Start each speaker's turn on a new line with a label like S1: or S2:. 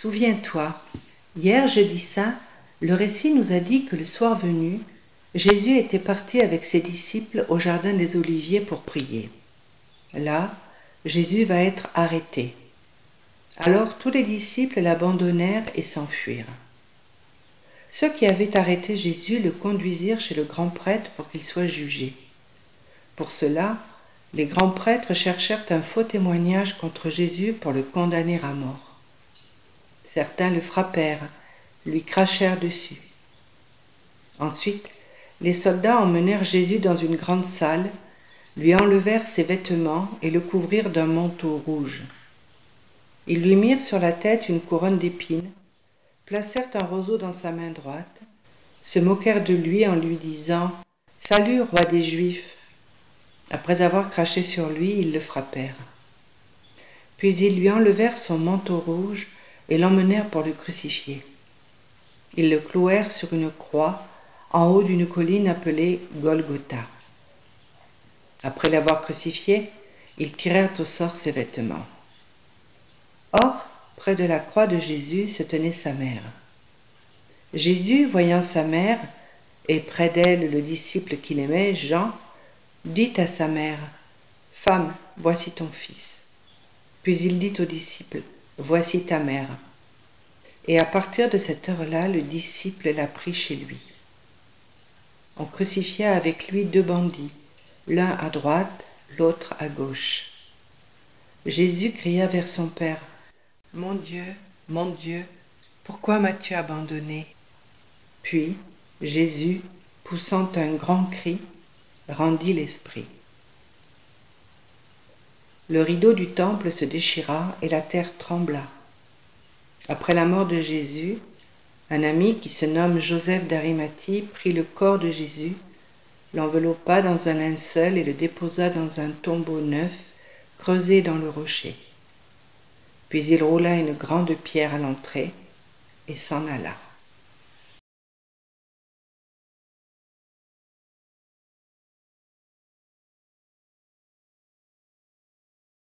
S1: Souviens-toi, hier jeudi saint, le récit nous a dit que le soir venu, Jésus était parti avec ses disciples au jardin des Oliviers pour prier. Là, Jésus va être arrêté. Alors tous les disciples l'abandonnèrent et s'enfuirent. Ceux qui avaient arrêté Jésus le conduisirent chez le grand prêtre pour qu'il soit jugé. Pour cela, les grands prêtres cherchèrent un faux témoignage contre Jésus pour le condamner à mort. Certains le frappèrent, lui crachèrent dessus. Ensuite, les soldats emmenèrent Jésus dans une grande salle, lui enlevèrent ses vêtements et le couvrirent d'un manteau rouge. Ils lui mirent sur la tête une couronne d'épines, placèrent un roseau dans sa main droite, se moquèrent de lui en lui disant « Salut, roi des Juifs !» Après avoir craché sur lui, ils le frappèrent. Puis ils lui enlevèrent son manteau rouge et l'emmenèrent pour le crucifier. Ils le clouèrent sur une croix en haut d'une colline appelée Golgotha. Après l'avoir crucifié, ils tirèrent au sort ses vêtements. Or, près de la croix de Jésus se tenait sa mère. Jésus, voyant sa mère, et près d'elle le disciple qu'il aimait, Jean, dit à sa mère, « Femme, voici ton fils. » Puis il dit au disciple, « Voici ta mère. » Et à partir de cette heure-là, le disciple la prit chez lui. On crucifia avec lui 2 bandits, l'un à droite, l'autre à gauche. Jésus cria vers son Père, « Mon Dieu, pourquoi m'as-tu abandonné ?» Puis Jésus, poussant un grand cri, rendit l'esprit. Le rideau du temple se déchira et la terre trembla. Après la mort de Jésus, un ami qui se nomme Joseph d'Arimathie prit le corps de Jésus, l'enveloppa dans un linceul et le déposa dans un tombeau neuf creusé dans le rocher. Puis il roula une grande pierre à l'entrée et s'en alla.